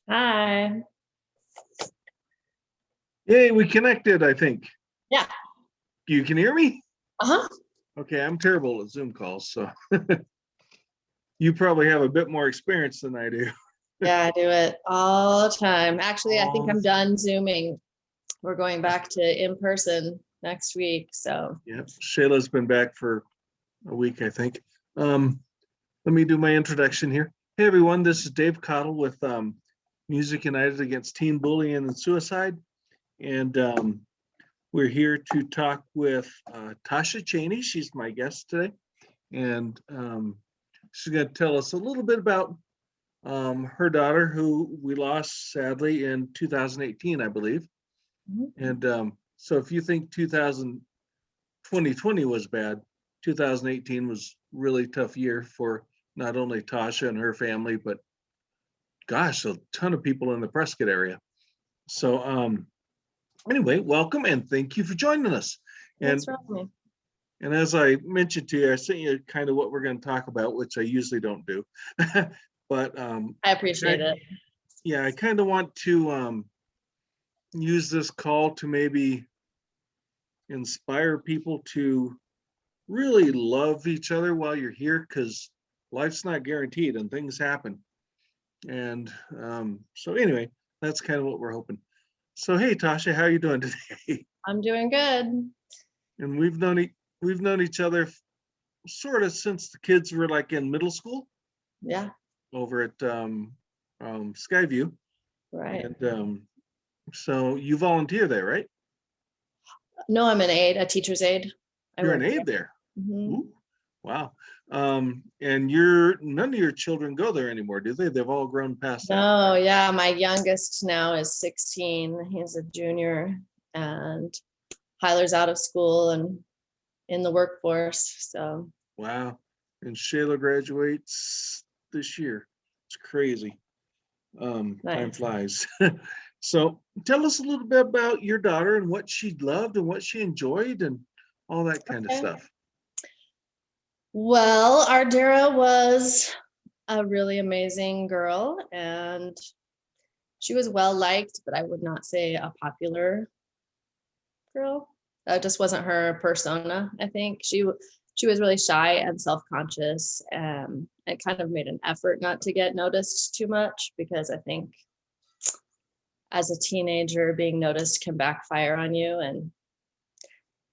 Hi. Yay, we connected, I think. Yeah. You can hear me? Uh-huh. Okay, I'm terrible at Zoom calls, so you probably have a bit more experience than I do. Yeah, I do it all the time. Actually, I think All I'm the- done Zooming. We're going back to in person next week. So Yeah, Shayla's been back for a week, I think. Let me do my introduction here. Hey everyone, this is Dave Cottle with Music United Against Teen Bullying and Suicide. And we're here to talk with Tasha Cheney. She's my guest today. And she's going to tell us a little bit about her daughter, who we lost sadly in 2018, I believe. And so if you think 2020 was bad, 2018 was really tough year for not only Tasha and her family, but gosh, a ton of people in the Prescott area. So anyway, welcome and thank you for joining us. thanks for having me. And as I mentioned to you, I sent you kind of what we're going to talk about, which I usually don't do. But I appreciate it. Yeah, I kind of want to use this call to maybe inspire people to really love each other while you're here, because life's not guaranteed and things happen. And so anyway, that's kind of what we're hoping. So hey Tasha, how are you doing today? I'm doing good. And we've known each other sort of since the kids were like in middle school Yeah, over at Skyview. right. And so you volunteer there, right? No, I'm an aide, a teacher's aide. I You're an work aide there. Mhm. Ooh, wow. And none of your children go there anymore, do they? They've all grown past that. No, yeah, my youngest now is 16. He's a junior, and Tyler's out of school and in the workforce. So Wow. And Shayla graduates this year. It's crazy. Time nice. flies. So tell us a little bit about your daughter and what she loved and what she enjoyed and all that kind of Okay. stuff. Well, Ardara was a really amazing girl, and she was well liked, but I would not say a popular girl. That just wasn't her persona. I think she was really shy and self-conscious, and it kind of made an effort not to get noticed too much, because I think as a teenager, being noticed can backfire on you, and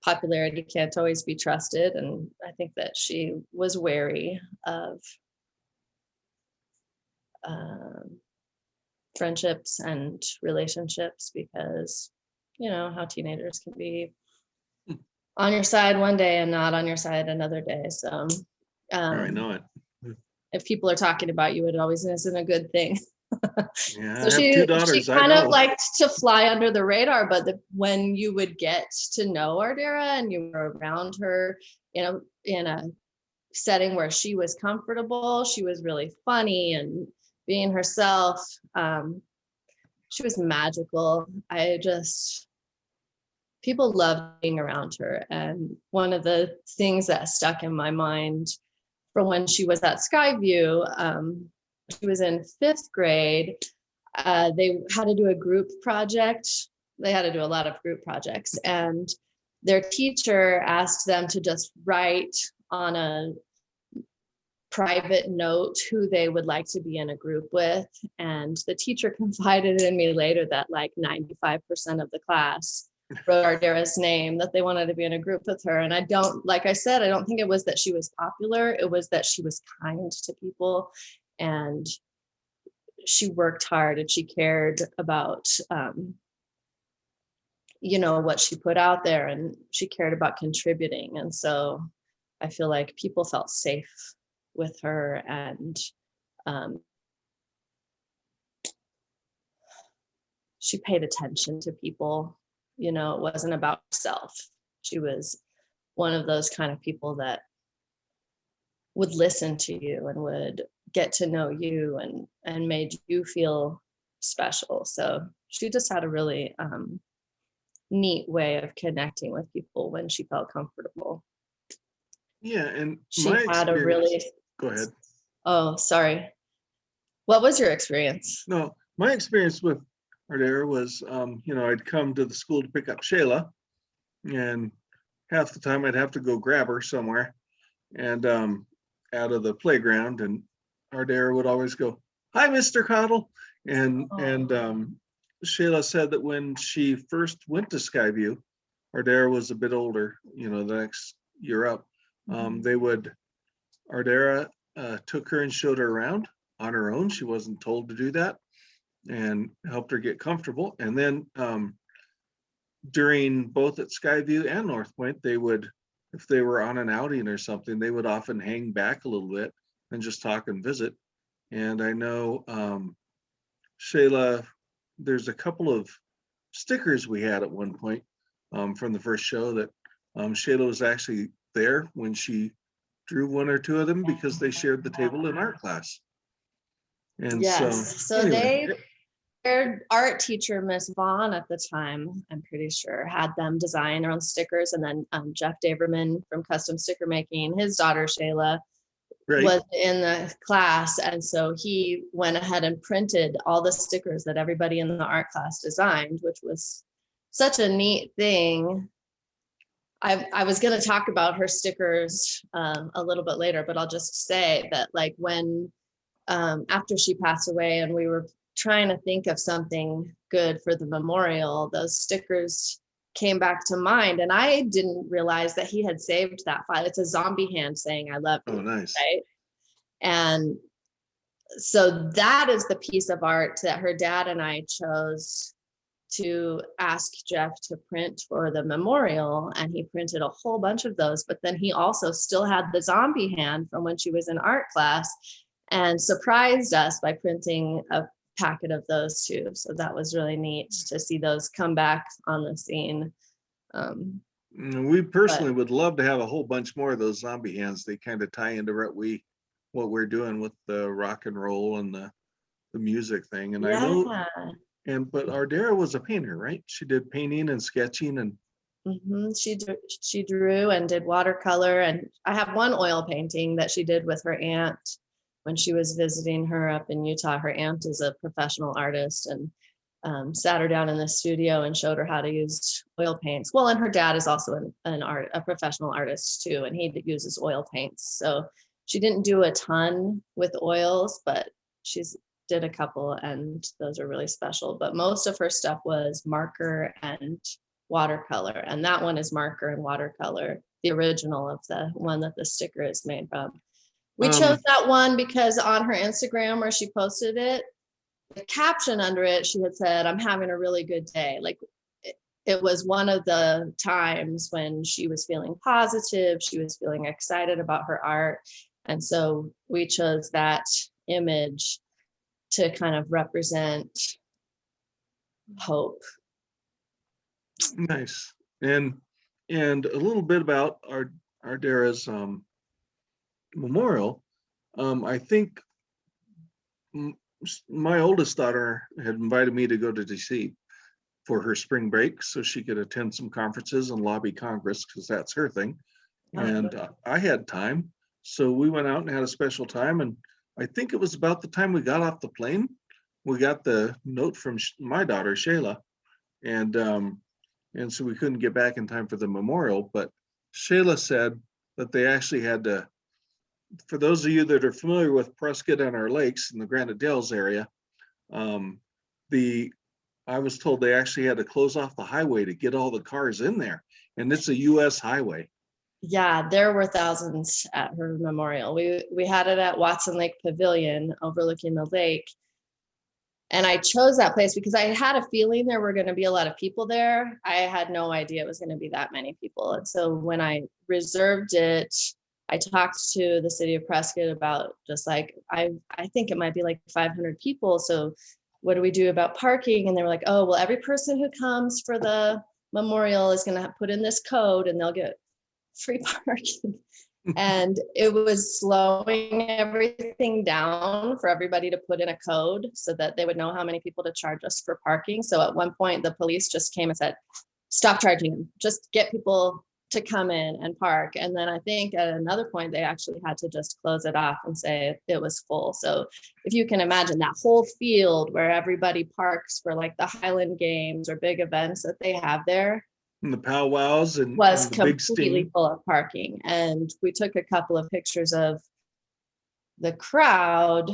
popularity can't always be trusted. And I think that she was wary of friendships and relationships, because you know how teenagers can be on your side one day and not on your side another day. So I know it. if people are talking about you, it always isn't a good thing. Yeah, So I have two she daughters. I kind of know. liked to fly under the radar, but when you would get to know Ardara and you were around her, in a setting where she was comfortable, she was really funny and being herself. She was magical. People loved being around her. And one of the things that stuck in my mind from when she was at Skyview, she was in 5th grade. They had to do a group project. They had to do a lot of group projects, and their teacher asked them to just write on a private note who they would like to be in a group with. And the teacher confided in me later that like 95% of the class wrote Ardara's name, that they wanted to be in a group with her. And like I said, I don't think it was that she was popular. It was that she was kind to people, and she worked hard, and she cared about what she put out there, and she cared about contributing. And so I feel like people felt safe with her, and she paid attention to people. It wasn't about herself. She was one of those kind of people that would listen to you and would get to know you, and made you feel special. So she just had a really neat way of connecting with people when she felt comfortable. Yeah, and She had a really go ahead. Oh, sorry. What was your experience? No, my experience with Ardara was, I'd come to the school to pick up Shayla, and half the time I'd have to go grab her somewhere and out of the playground, and Ardara would always go, "Hi, Mr. Cottle," and Shayla said that when she first went to Skyview, Ardara was a bit older, the next year up. Ardara took her and showed her around on her own. She wasn't told to do that, and helped her get comfortable. And then during both at Skyview and North Point, they would, if they were on an outing or something, they would often hang back a little bit and just talk and visit. And I know Shayla, there's a couple of stickers we had at one point from the first show that Shayla was actually there when she drew one or two of them because they shared the table in art class. And so anyway. their art teacher, Miss Vaughn at the time, I'm pretty sure, had them design their own stickers. And then Jeff Daverman from Custom Sticker Making, his daughter Shayla, was in the class. And so he went ahead and printed all the stickers that everybody in the art class designed, which was such a neat thing. I was going to talk about her stickers a little bit later, but I'll just say that, like, when after she passed away and we were trying to think of something good for the memorial, those stickers came back to mind, and I didn't realize that he had saved that file. It's a zombie hand saying "I love you." Oh, nice. Right? And so that is the piece of art that her dad and I chose to ask Jeff to print for the memorial, and he printed a whole bunch of those. But then he also still had the zombie hand from when she was in art class, and surprised us by printing a packet of those too. So that was really neat to see those come back on the scene. We personally would love to have a whole bunch more of those zombie hands. They kind of tie into what we're doing with the rock and roll and the music thing. And I know, but Ardara was a painter, right? She did painting and sketching and she drew and did watercolor. And I have one oil painting that she did with her aunt when she was visiting her up in Utah. Her aunt is a professional artist, and sat her down in the studio and showed her how to use oil paints. Well, and her dad is also a professional artist too, and he uses oil paints. So she didn't do a ton with oils, but she's did a couple, and those are really special. But most of her stuff was marker and watercolor, and that one is marker and watercolor, the original of the one that the sticker is made from. We chose that one because on her Instagram where she posted it, the caption under it, she had said, "I'm having a really good day." Like, it was one of the times when she was feeling positive, she was feeling excited about her art. And so we chose that image to kind of represent hope. Nice. And a little bit about Ardara's memorial. I think my oldest daughter had invited me to go to DC for her spring break so she could attend some conferences and lobby Congress, because that's her thing. And I had time. So we went out and had a special time. And I think it was about the time we got off the plane, we got the note from my daughter, Shayla. And so we couldn't get back in time for the memorial. But Shayla said that they actually had to, for those of you that are familiar with Prescott and our lakes in the Granite Dells area, I was told they actually had to close off the highway to get all the cars in there. And it's a US highway. Yeah, there were thousands at her memorial. We had it at Watson Lake Pavilion overlooking the lake. And I chose that place because I had a feeling there were going to be a lot of people there. I had no idea it was going to be that many people. And so when I reserved it, I talked to the city of Prescott about just like, I think it might be like 500 people. So what do we do about parking? And they were like, oh, well, every person who comes for the memorial is going to put in this code and they'll get free parking. And it was slowing everything down for everybody to put in a code so that they would know how many people to charge us for parking. So at one point, the police just came and said, stop charging them. Just get people to come in and park. And then I think at another point, they actually had to just close it off and say it was full. So if you can imagine that whole field where everybody parks for like the Highland Games or big events that they have there, And the powwows and was the big completely steam. full of parking. And we took a couple of pictures of the crowd,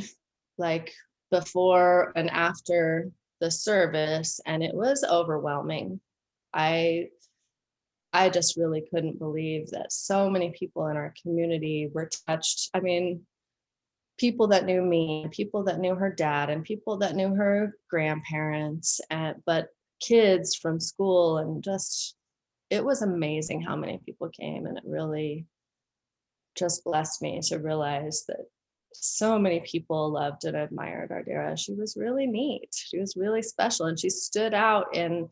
like before and after the service, and it was overwhelming. I just really couldn't believe that so many people in our community were touched. I mean, people that knew me, people that knew her dad, and people that knew her grandparents, but kids from school, and just, it was amazing how many people came, and it really just blessed me to realize that so many people loved and admired Ardara. She was really neat. She was really special, and she stood out in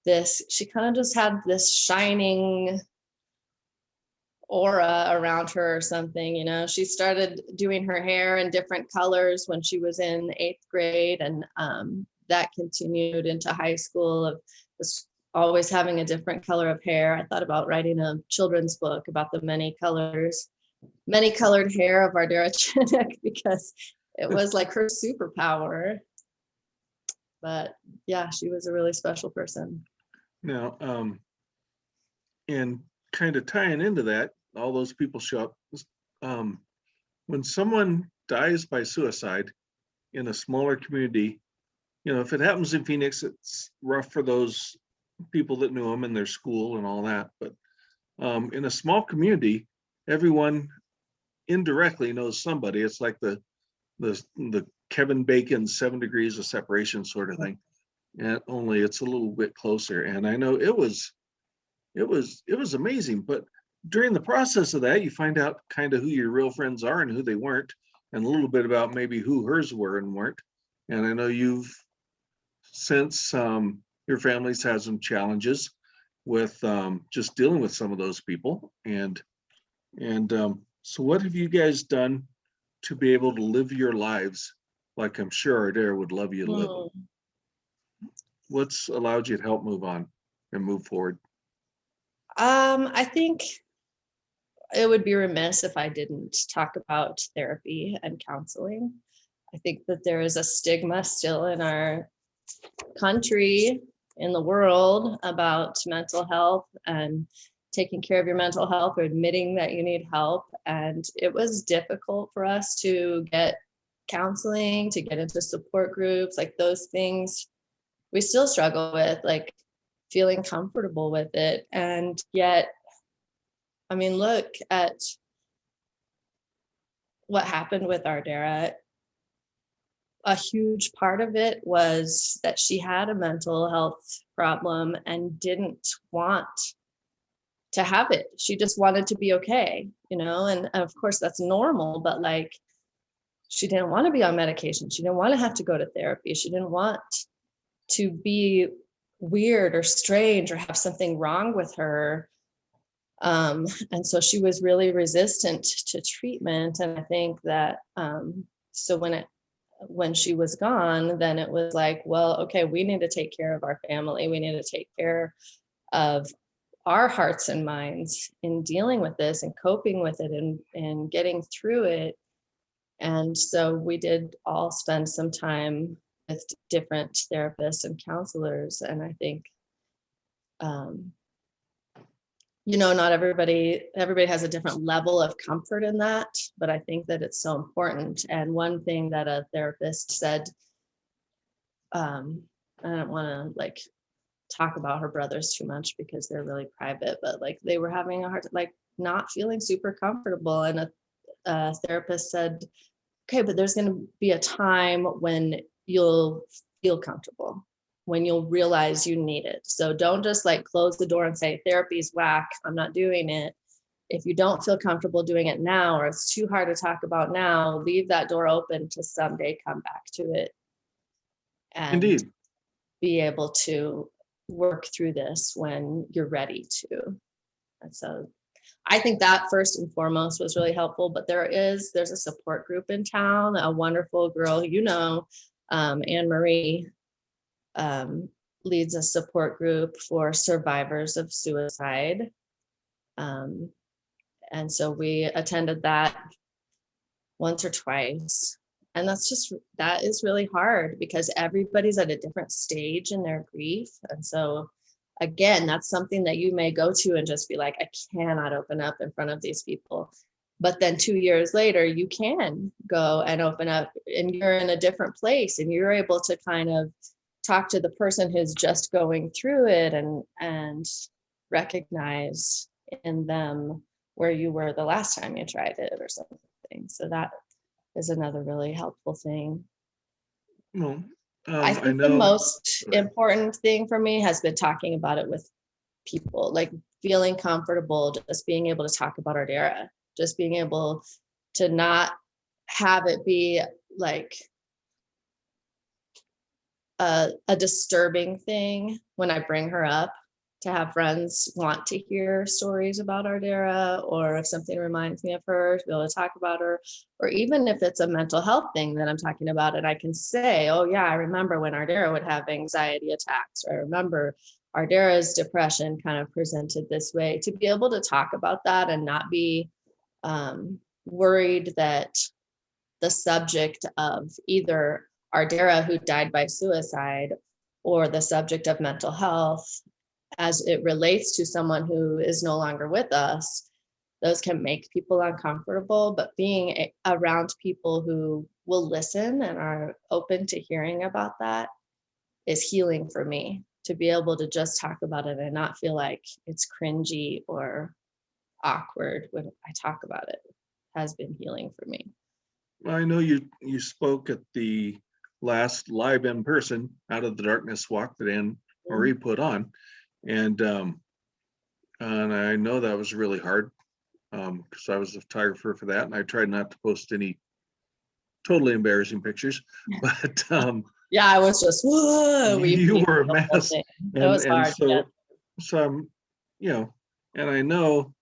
this, she kind of just had this shining aura around her or something, you know. She started doing her hair in different colors when she was in 8th grade, and that continued into high school, of just always having a different color of hair. I thought about writing a children's book about the many colored hair of Ardara Chinnock, because it was like her superpower. But yeah, she was a really special person. Now, and kind of tying into that, all those people show up. When someone dies by suicide in a smaller community, you know, if it happens in Phoenix, it's rough for those people that knew them in their school and all that. But in a small community, everyone indirectly knows somebody. It's like the Kevin Bacon 7 degrees of separation sort of thing, and only it's a little bit closer. And I know it was amazing. But during the process of that, you find out kind of who your real friends are and who they weren't, and a little bit about maybe who hers were and weren't. And I know you've since your family's had some challenges with just dealing with some of those people. And so what have you guys done to be able to live your lives like I'm sure Ardara would love you to live? What's allowed you to help move on and move forward? I think it would be remiss if I didn't talk about therapy and counseling. I think that there is a stigma still in our country, in the world, about mental health and taking care of your mental health, or admitting that you need help. And it was difficult for us to get counseling, to get into support groups, like those things we still struggle with, like feeling comfortable with it. And yet, I mean, look at what happened with Ardara. A huge part of it was that she had a mental health problem and didn't want to have it. She just wanted to be okay, you know, and of course that's normal, but like, she didn't want to be on medication. She didn't want to have to go to therapy. She didn't want to be weird or strange or have something wrong with her. And so she was really resistant to treatment. And I think that, so when she was gone, then it was like, well, okay, we need to take care of our family. We need to take care of our hearts and minds in dealing with this and coping with it, and getting through it. And so we did all spend some time with different therapists and counselors. And I think, you know, not everybody has a different level of comfort in that, but I think that it's so important. And one thing that a therapist said, I don't want to like talk about her brothers too much because they're really private, but like they were having a hard time, like not feeling super comfortable. And a therapist said, okay, but there's going to be a time when you'll feel comfortable, when you'll realize you need it. So don't just like close the door and say, therapy's whack, I'm not doing it. If you don't feel comfortable doing it now, or it's too hard to talk about now, leave that door open to someday come back to it and Indeed. be able to work through this when you're ready to. And so I think that first and foremost was really helpful. But there's a support group in town, a wonderful girl, you know, Anne Marie, leads a support group for survivors of suicide. And so we attended that once or twice. And that is really hard because everybody's at a different stage in their grief. And so again, that's something that you may go to and just be like, I cannot open up in front of these people. But then 2 years later, you can go and open up and you're in a different place and you're able to kind of talk to the person who's just going through it and recognize in them where you were the last time you tried it or something. So that is another really helpful thing. Well, I I think the know. most Go ahead. important thing for me has been talking about it with people, like feeling comfortable, just being able to talk about Ardara, just being able to not have it be like a disturbing thing when I bring her up, to have friends want to hear stories about Ardara, or if something reminds me of her, to be able to talk about her, or even if it's a mental health thing that I'm talking about, and I can say, oh yeah, I remember when Ardara would have anxiety attacks, or I remember Ardara's depression kind of presented this way, to be able to talk about that and not be worried that the subject of either Ardara, who died by suicide, or the subject of mental health as it relates to someone who is no longer with us, those can make people uncomfortable. But being around people who will listen and are open to hearing about that is healing for me. To be able to just talk about it and not feel like it's cringy or awkward when I talk about it has been healing for me. I know you spoke at the last live in person Out of the Darkness walk that Anne Marie put on, and I know that was really hard because I was a photographer for that, and I tried not to post any totally embarrassing pictures, but Yeah, I was just, whoa, you were a the whole mess, thing. It and was hard. Yeah. so I'm, and I know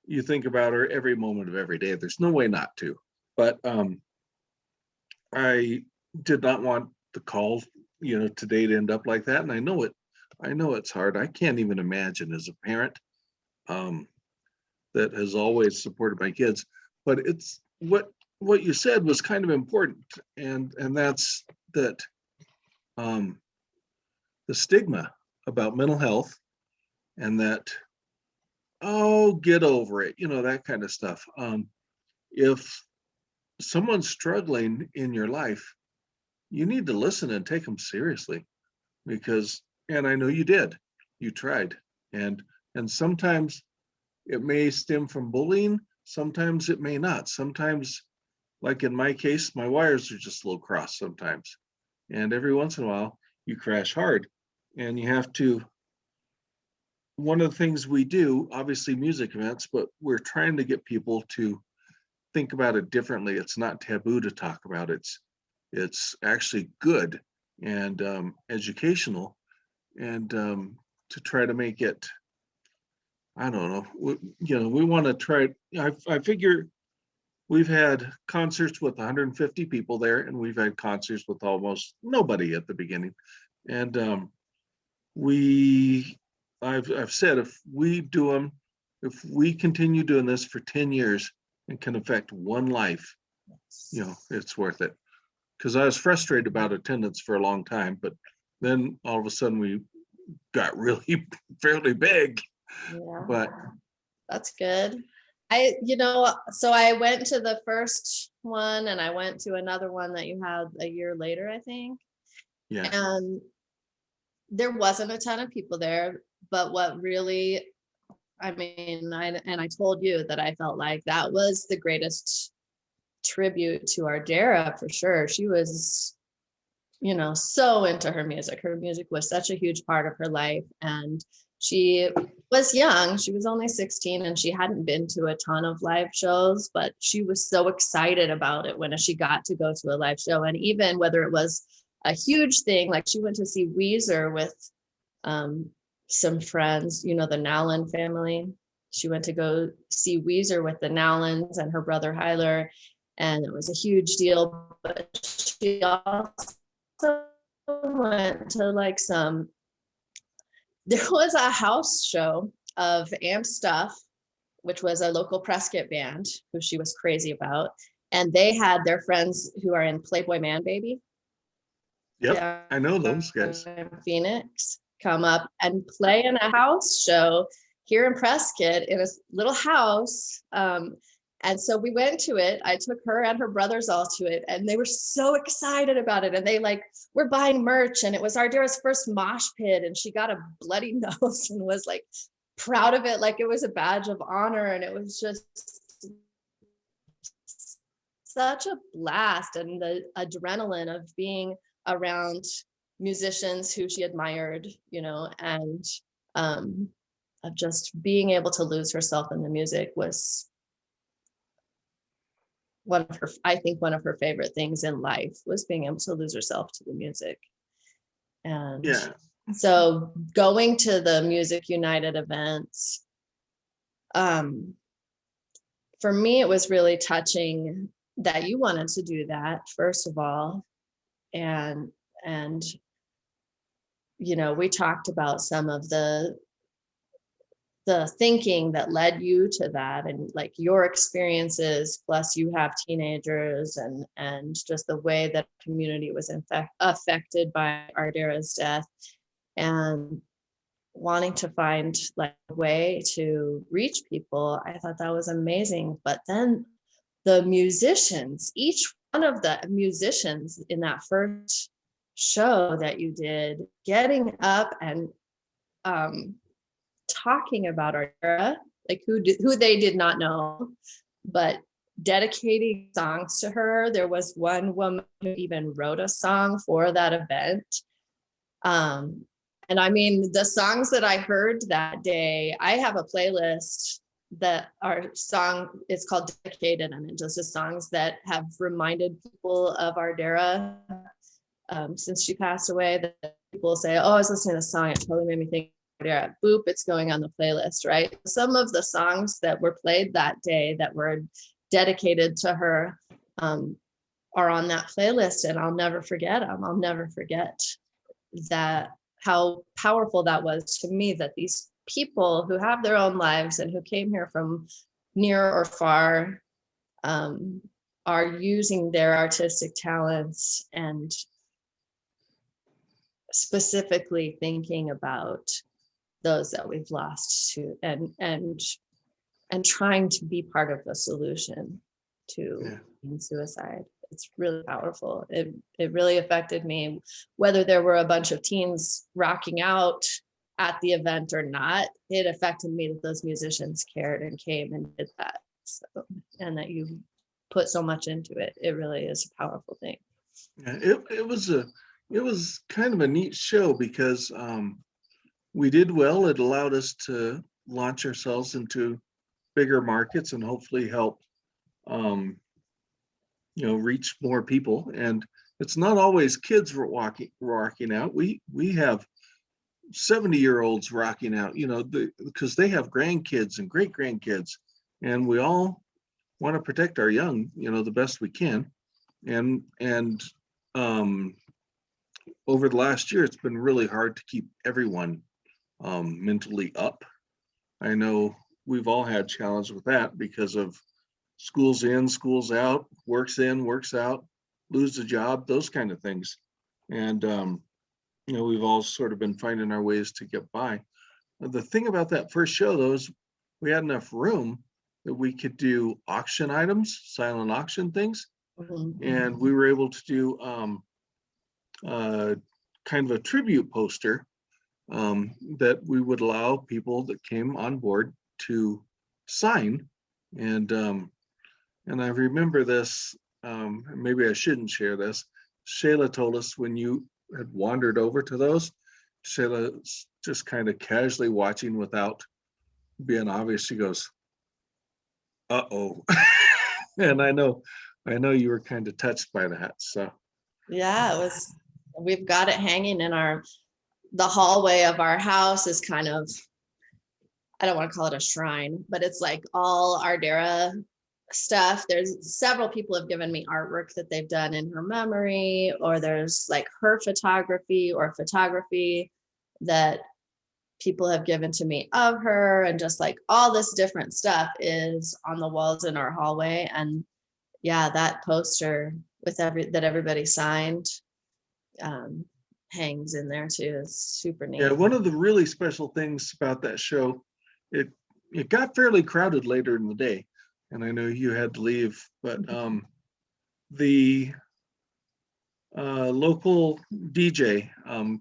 you think about her every moment of every day. There's no way not to, but I did not want the call, today to end up like that, and I know it's hard. I can't even imagine as a parent that has always supported my kids, but it's what you said was kind of important, and that's that the stigma about mental health, and that, oh, get over it, that kind of stuff. If someone's struggling in your life, you need to listen and take them seriously, because, and I know you did, you tried, and sometimes it may stem from bullying, sometimes it may not. Sometimes, like in my case, my wires are just a little crossed sometimes, and every once in a while you crash hard, and you have to. One of the things we do, obviously music events, but we're trying to get people to think about it differently. It's not taboo to talk about it. It's actually good and educational, and to try to make it, I don't know, we want to try. I figure we've had concerts with 150 people there, and we've had concerts with almost nobody at the beginning, and I've said, if we continue doing this for 10 years and can affect one life, it's worth it. Because I was frustrated about attendance for a long time, but then all of a sudden we got really fairly big. Yeah, But that's good. So I went to the first one and I went to another one that you had a year later, I think. yeah, And there wasn't a ton of people there, but what really, I told you that I felt like that was the greatest tribute to Ardara for sure. She was, so into her music. Her music was such a huge part of her life. And she was young. She was only 16 and she hadn't been to a ton of live shows, but she was so excited about it when she got to go to a live show. And even whether it was a huge thing, like she went to see Weezer with some friends, the Nowlin family. She went to go see Weezer with the Nowlins and her brother Hyler, and it was a huge deal. But she also went to there was a house show of Amp Stuff, which was a local Prescott band who she was crazy about. And they had their friends who are in Playboy Man Baby. Yep, Yeah, I know those guys. Phoenix come up and play in a house show here in Prescott in a little house. And so we went to it. I took her and her brothers all to it, and they were so excited about it. And they like were buying merch, and it was Ardara's first mosh pit, and she got a bloody nose and was like proud of it, like it was a badge of honor. And it was just such a blast, and the adrenaline of being around musicians who she admired, you know, and of just being able to lose herself in the music was one of her, I think one of her favorite things in life was being able to lose herself to the music. And Yeah, so going to the Music United events, for me, it was really touching that you wanted to do that, first of all. And you know, we talked about some of the thinking that led you to that, and like your experiences, plus you have teenagers, and just the way that community was affected by Ardara's death, and wanting to find like a way to reach people. I thought that was amazing. But then the musicians, each one of the musicians in that first show that you did, getting up and talking about Ardara, like who they did not know, but dedicating songs to her. There was one woman who even wrote a song for that event. And I mean, the songs that I heard that day, I have a playlist that our song is called Dedicated, and it just is songs that have reminded people of Ardara since she passed away. That people say, oh, I was listening to this song, it totally made me think of Ardara. Boop, it's going on the playlist, right? Some of the songs that were played that day that were dedicated to her are on that playlist, and I'll never forget them. I'll never forget that, how powerful that was to me, that these people who have their own lives and who came here from near or far are using their artistic talents and specifically thinking about those that we've lost to, and trying to be part of the solution to suicide. It's really powerful. It really affected me, whether there were a bunch of teens rocking out at the event or not. It affected me that those musicians cared and came and did that. So, and that you put so much into it. It really is a powerful thing. Yeah, it was kind of a neat show because we did well. It allowed us to launch ourselves into bigger markets and hopefully help reach more people. And it's not always kids rocking out. We have 70-year-olds rocking out, because they have grandkids and great grandkids, and we all want to protect our young, the best we can. And over the last year, it's been really hard to keep everyone mentally up. I know we've all had challenge with that because of schools in, schools out, works in, works out, lose a job, those kind of things. And, we've all sort of been finding our ways to get by. The thing about that first show, though, is we had enough room that we could do auction items, silent auction things. Mm-hmm. And we were able to do kind of a tribute poster that we would allow people that came on board to sign. And I remember this, maybe I shouldn't share this. Shayla told us when you had wandered over to those, Shayla's just kind of casually watching without being obvious. She goes, uh-oh. And I know you were kind of touched by that. So yeah, it was, we've got it hanging in the hallway of our house is kind of, I don't want to call it a shrine, but it's like all Ardara stuff. There's several people have given me artwork that they've done in her memory, or there's like her photography or photography that people have given to me of her, and just like all this different stuff is on the walls in our hallway. And yeah, that poster with that everybody signed hangs in there too. It's super neat. Yeah, one of the really special things about that show, it got fairly crowded later in the day, and I know you had to leave, but the local DJ,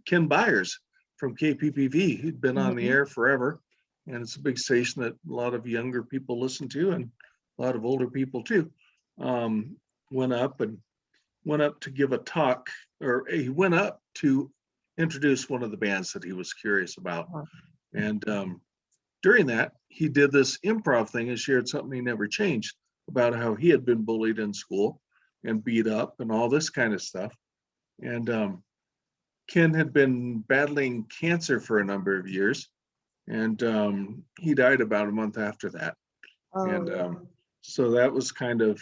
Ken Byers from KPPV, who'd been on the air forever, and it's a big station that a lot of younger people listen to, and a lot of older people too, went up to give a talk, or he went up to introduce one of the bands that he was curious about. And during that, he did this improv thing and shared something he never changed about how he had been bullied in school and beat up and all this kind of stuff. And Ken had been battling cancer for a number of years, and he died about a month after that. So that was kind of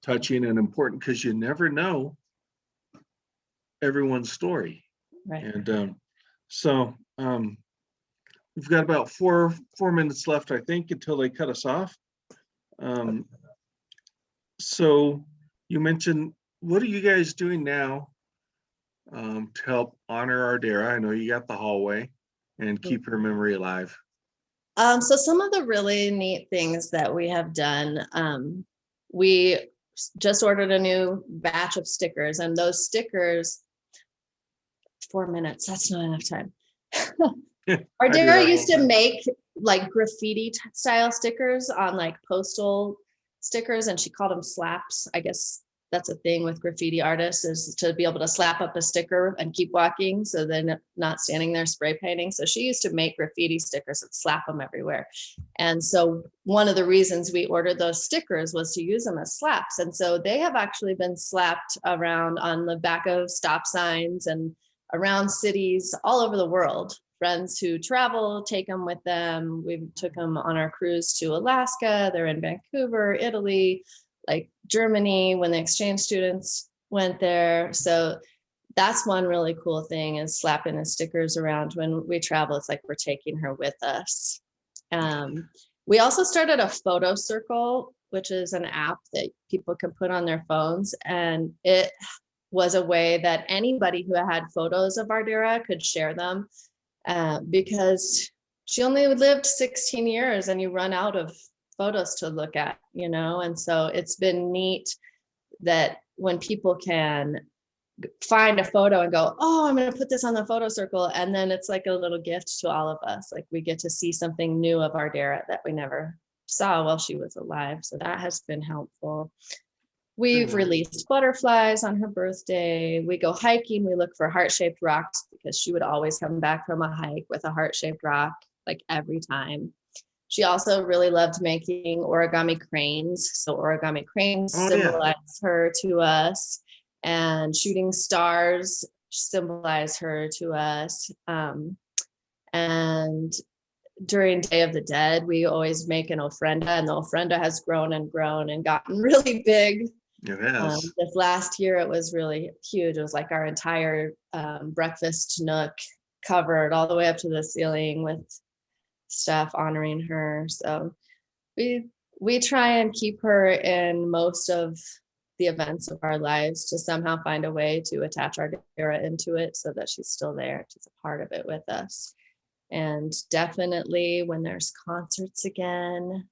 touching and important, because you never know everyone's story. Right. And so we've got about four minutes left, I think, until they cut us off. So you mentioned, what are you guys doing now to help honor Ardara? I know you got the hallway and keep her memory alive. So some of the really neat things that we have done, we just ordered a new batch of stickers, and those stickers, 4 minutes, that's not enough time. Ardara used to make like graffiti style stickers on like postal stickers, and she called them slaps. I guess that's a thing with graffiti artists, is to be able to slap up a sticker and keep walking, so they're not standing there spray painting. So she used to make graffiti stickers and slap them everywhere. And so one of the reasons we ordered those stickers was to use them as slaps. And so they have actually been slapped around on the back of stop signs and around cities all over the world. Friends who travel take them with them. We took them on our cruise to Alaska. They're in Vancouver, Italy, like Germany, when the exchange students went there. So that's one really cool thing, is slapping the stickers around when we travel. It's like we're taking her with us. We also started a photo circle, which is an app that people can put on their phones. And it was a way that anybody who had photos of Ardara could share them, because she only lived 16 years and you run out of photos to look at, and so it's been neat that when people can find a photo and go, oh, I'm going to put this on the photo circle, and then it's like a little gift to all of us. Like, we get to see something new of Ardara that we never saw while she was alive. So that has been helpful. We've released butterflies on her birthday. We go hiking. We look for heart-shaped rocks, because she would always come back from a hike with a heart-shaped rock, like every time. She also really loved making origami cranes. So origami cranes symbolize her to us, and shooting stars symbolize her to us. And during Day of the Dead, we always make an ofrenda, and the ofrenda has grown and grown and gotten really big. This last year, it was really huge. It was like our entire breakfast nook covered all the way up to the ceiling with stuff honoring her. So we try and keep her in most of the events of our lives, to somehow find a way to attach Ardara into it, so that she's still there. She's a part of it with us. And definitely when there's concerts again,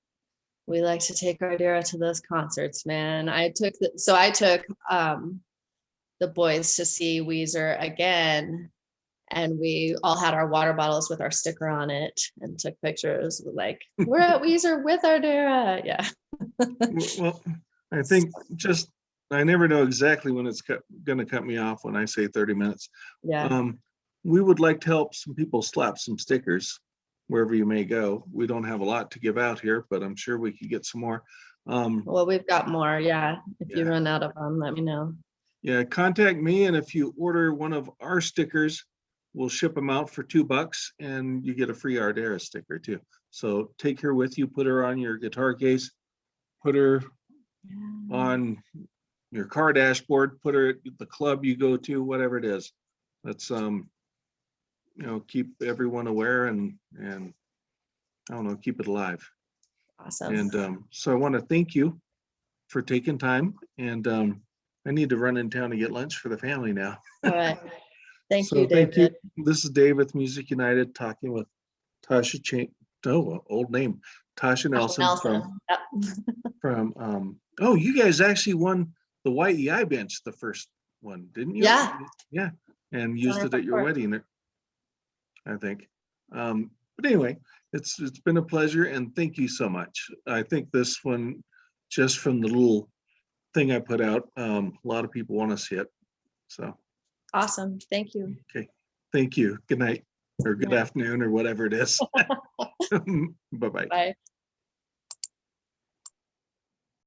we like to take Ardara to those concerts, man. I took the boys to see Weezer again, and we all had our water bottles with our sticker on it and took pictures, like, we're at Weezer with Ardara. Yeah. Well, I think I never know exactly when it's going to cut me off when I say 30 minutes. Yeah. We would like to help some people slap some stickers wherever you may go. We don't have a lot to give out here, but I'm sure we could get some more. Well, we've got more. Yeah. If you run out of them, let me know. Yeah. Contact me. And if you order one of our stickers, we'll ship them out for $2, and you get a free Ardara sticker too. So take her with you, put her on your guitar case, put her on your car dashboard, put her at the club you go to, whatever it is. That's keep everyone aware and I don't know, keep it alive. Awesome. And so I want to thank you for taking time. And I need to run in town to get lunch for the family now. All right. Thank So you, thank you. David. This is Dave with Music United talking with Tasha old name, Tasha Nelson Yep. from oh, you guys actually won the YEI bench, the first one, didn't you? Yeah. Yeah. And used it at your wedding, I think. But anyway, it's been a pleasure and thank you so much. I think this one, just from the little thing I put out, a lot of people want to see it. So Awesome. Thank you. okay. Thank you. Good night or good afternoon or whatever it is. Bye-bye. Bye.